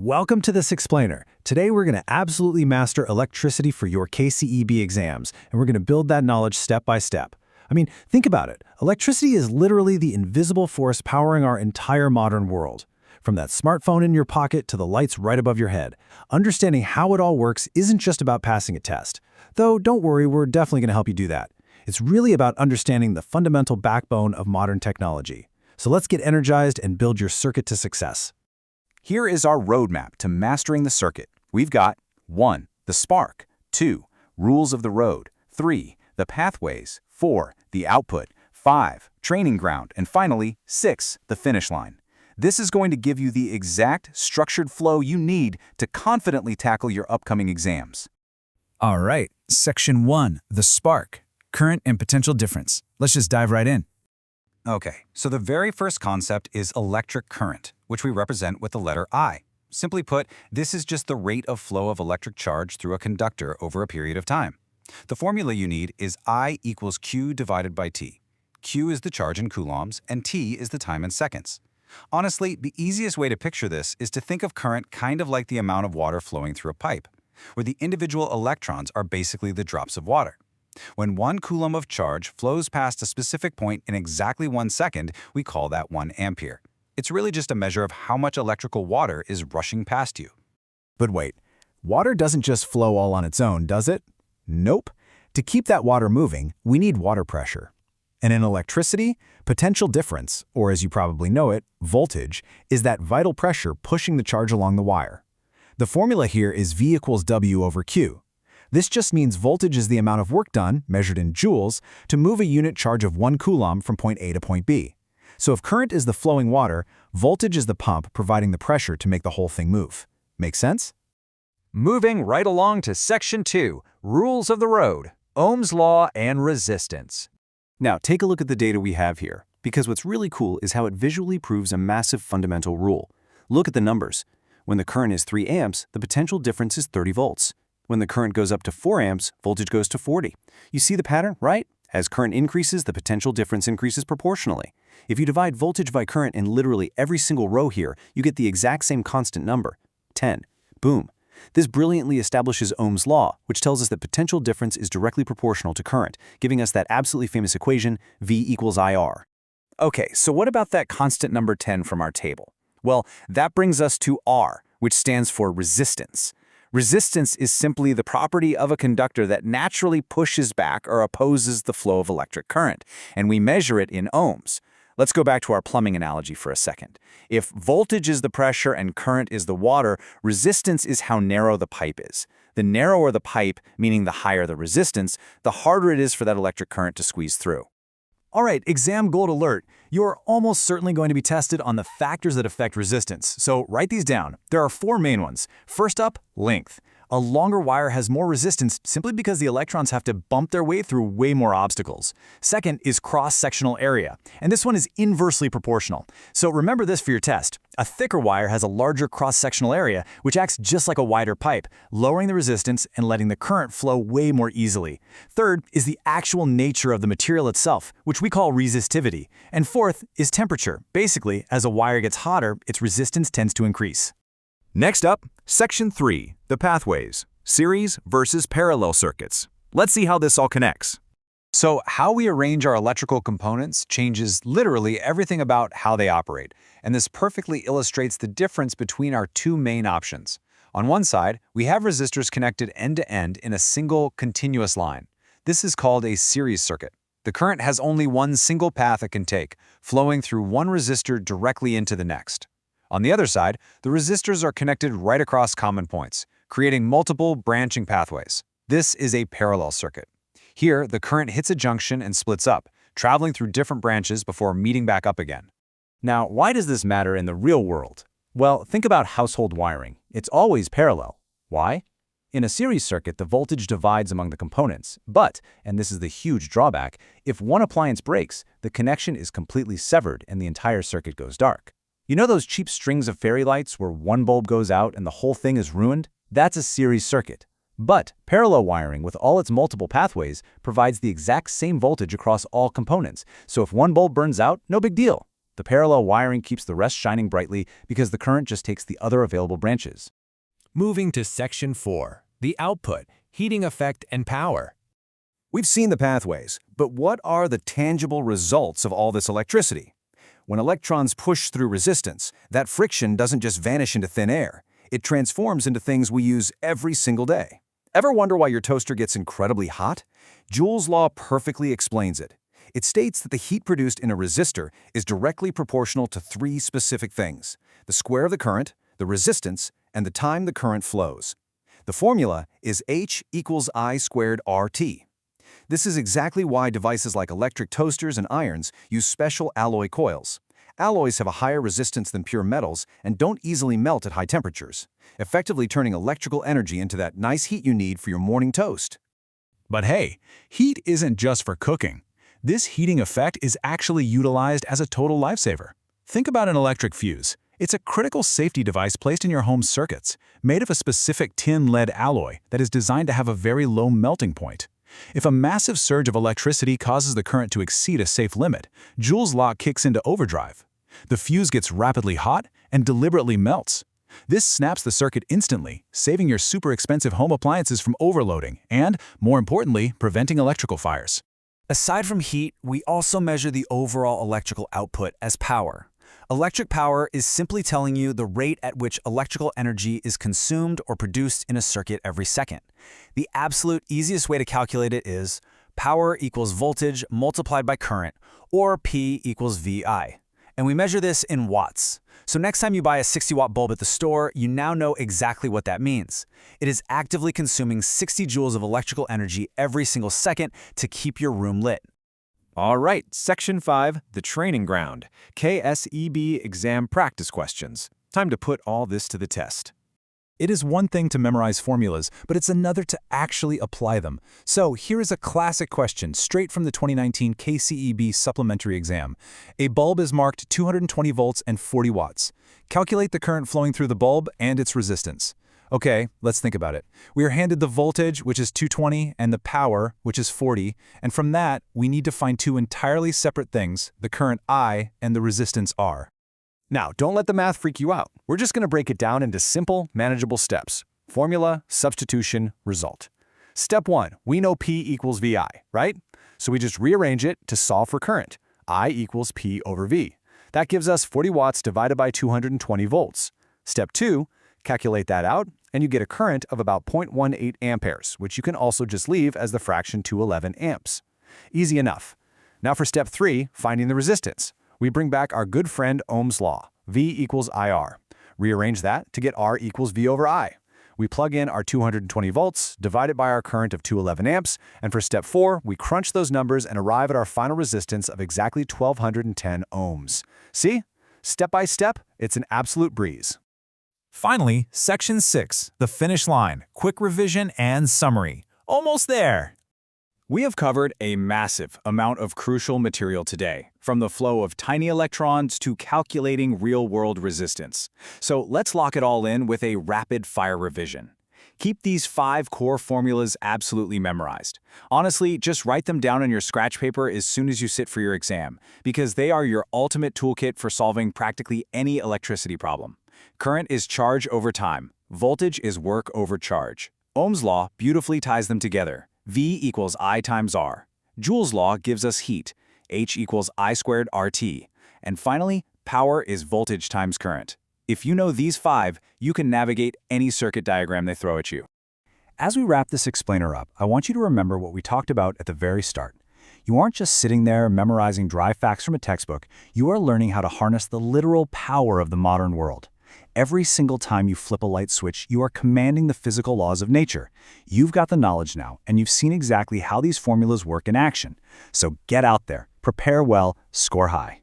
Welcome to this explainer. Today we're going to absolutely master electricity for your KCEB exams, and we're going to build that knowledge step by step. I mean, think about it. Electricity is literally the invisible force powering our entire modern world. From that smartphone in your pocket to the lights right above your head, understanding how it all works isn't just about passing a test. Though, don't worry, we're definitely going to help you do that. It's really about understanding the fundamental backbone of modern technology. So let's get energized and build your circuit to success. Here is our roadmap to mastering the circuit. We've got 1. The spark, 2. Rules of the road, 3. The pathways, 4. The output, 5. Training ground, and finally, 6. The finish line. This is going to give you the exact structured flow you need to confidently tackle your upcoming exams. All right, Section 1, the spark, current and potential difference. Let's just dive right in. Okay, so the very first concept is electric current, which we represent with the letter I. Simply put, this is just the rate of flow of electric charge through a conductor over a period of time. The formula you need is I equals Q divided by T. Q is the charge in coulombs, and T is the time in seconds. Honestly, the easiest way to picture this is to think of current kind of like the amount of water flowing through a pipe, where the individual electrons are basically the drops of water. When 1 coulomb of charge flows past a specific point in exactly 1 second, we call that 1 ampere. It's really just a measure of how much electrical water is rushing past you. But wait, water doesn't just flow all on its own, does it? Nope. To keep that water moving, we need water pressure. And in electricity, potential difference, or as you probably know it, voltage, is that vital pressure pushing the charge along the wire. The formula here is V equals W over Q. This just means voltage is the amount of work done, measured in joules, to move a unit charge of 1 coulomb from point A to point B. So if current is the flowing water, voltage is the pump providing the pressure to make the whole thing move. Make sense? Moving right along to Section 2, Rules of the Road, Ohm's Law and Resistance. Now, take a look at the data we have here, because what's really cool is how it visually proves a massive fundamental rule. Look at the numbers. When the current is 3 amps, the potential difference is 30 volts. When the current goes up to 4 amps, voltage goes to 40. You see the pattern, right? As current increases, the potential difference increases proportionally. If you divide voltage by current in literally every single row here, you get the exact same constant number, 10. Boom. This brilliantly establishes Ohm's law, which tells us that potential difference is directly proportional to current, giving us that absolutely famous equation, V equals IR. Okay, so what about that constant number 10 from our table? Well, that brings us to R, which stands for resistance. Resistance is simply the property of a conductor that naturally pushes back or opposes the flow of electric current, and we measure it in ohms. Let's go back to our plumbing analogy for a second. If voltage is the pressure and current is the water, resistance is how narrow the pipe is. The narrower the pipe, meaning the higher the resistance, the harder it is for that electric current to squeeze through. All right, exam gold alert. You're almost certainly going to be tested on the factors that affect resistance, so write these down. There are 4 main ones. First up, length. A longer wire has more resistance simply because the electrons have to bump their way through way more obstacles. Second is cross-sectional area, and this one is inversely proportional. So remember this for your test. A thicker wire has a larger cross-sectional area, which acts just like a wider pipe, lowering the resistance and letting the current flow way more easily. Third is the actual nature of the material itself, which we call resistivity. And fourth is temperature. Basically, as a wire gets hotter, its resistance tends to increase. Next up, Section 3, the pathways, series versus parallel circuits. Let's see how this all connects. So how we arrange our electrical components changes literally everything about how they operate, and this perfectly illustrates the difference between our 2 main options. On one side, we have resistors connected end-to-end in a single continuous line. This is called a series circuit. The current has only one single path it can take, flowing through one resistor directly into the next. On the other side, the resistors are connected right across common points, creating multiple branching pathways. This is a parallel circuit. Here, the current hits a junction and splits up, traveling through different branches before meeting back up again. Now, why does this matter in the real world? Well, think about household wiring. It's always parallel. Why? In a series circuit, the voltage divides among the components, but, and this is the huge drawback, if one appliance breaks, the connection is completely severed and the entire circuit goes dark. You know those cheap strings of fairy lights where one bulb goes out and the whole thing is ruined? That's a series circuit. But parallel wiring with all its multiple pathways provides the exact same voltage across all components, so if one bulb burns out, no big deal. The parallel wiring keeps the rest shining brightly because the current just takes the other available branches. Moving to Section 4, the output, heating effect, and power. We've seen the pathways, but what are the tangible results of all this electricity? When electrons push through resistance, that friction doesn't just vanish into thin air. It transforms into things we use every single day. Ever wonder why your toaster gets incredibly hot? Joule's law perfectly explains it. It states that the heat produced in a resistor is directly proportional to three specific things: the square of the current, the resistance, and the time the current flows. The formula is H equals I squared RT. This is exactly why devices like electric toasters and irons use special alloy coils. Alloys have a higher resistance than pure metals and don't easily melt at high temperatures, effectively turning electrical energy into that nice heat you need for your morning toast. But hey, heat isn't just for cooking. This heating effect is actually utilized as a total lifesaver. Think about an electric fuse. It's a critical safety device placed in your home's circuits, made of a specific tin-lead alloy that is designed to have a very low melting point. If a massive surge of electricity causes the current to exceed a safe limit, Joule's law kicks into overdrive. The fuse gets rapidly hot and deliberately melts. This snaps the circuit instantly, saving your super expensive home appliances from overloading and, more importantly, preventing electrical fires. Aside from heat, we also measure the overall electrical output as power. Electric power is simply telling you the rate at which electrical energy is consumed or produced in a circuit every second. The absolute easiest way to calculate it is power equals voltage multiplied by current, or P equals VI. And we measure this in watts. So next time you buy a 60-watt bulb at the store, you now know exactly what that means. It is actively consuming 60 joules of electrical energy every single second to keep your room lit. All right, Section 5, the training ground. K.B.C. exam practice questions. Time to put all this to the test. It is one thing to memorize formulas, but it's another to actually apply them. So here is a classic question straight from the 2019 K.C.B. supplementary exam. A bulb is marked 220 volts and 40 watts. Calculate the current flowing through the bulb and its resistance. Okay, let's think about it. We are handed the voltage, which is 220, and the power, which is 40, and from that, we need to find two entirely separate things, the current I and the resistance R. Now, don't let the math freak you out. We're just going to break it down into simple, manageable steps. Formula, substitution, result. Step 1, we know P equals VI, right? So we just rearrange it to solve for current. I equals P over V. That gives us 40 watts divided by 220 volts. Step 2, calculate that out, and you get a current of about 0.18 amperes, which you can also just leave as the fraction 211 amps. Easy enough. Now for step 3, finding the resistance. We bring back our good friend Ohm's law, V equals IR. Rearrange that to get R equals V over I. We plug in our 220 volts, divide it by our current of 211 amps, and for step 4, we crunch those numbers and arrive at our final resistance of exactly 1210 ohms. See? Step by step, it's an absolute breeze. Finally, Section 6, the finish line, quick revision and summary. Almost there! We have covered a massive amount of crucial material today, from the flow of tiny electrons to calculating real-world resistance. So let's lock it all in with a rapid-fire revision. Keep these 5 core formulas absolutely memorized. Honestly, just write them down on your scratch paper as soon as you sit for your exam, because they are your ultimate toolkit for solving practically any electricity problem. Current is charge over time. Voltage is work over charge. Ohm's law beautifully ties them together. V equals I times R. Joule's law gives us heat. H equals I squared RT. And finally, power is voltage times current. If you know these 5, you can navigate any circuit diagram they throw at you. As we wrap this explainer up, I want you to remember what we talked about at the very start. You aren't just sitting there memorizing dry facts from a textbook, you are learning how to harness the literal power of the modern world. Every single time you flip a light switch, you are commanding the physical laws of nature. You've got the knowledge now, and you've seen exactly how these formulas work in action. So get out there, prepare well, score high.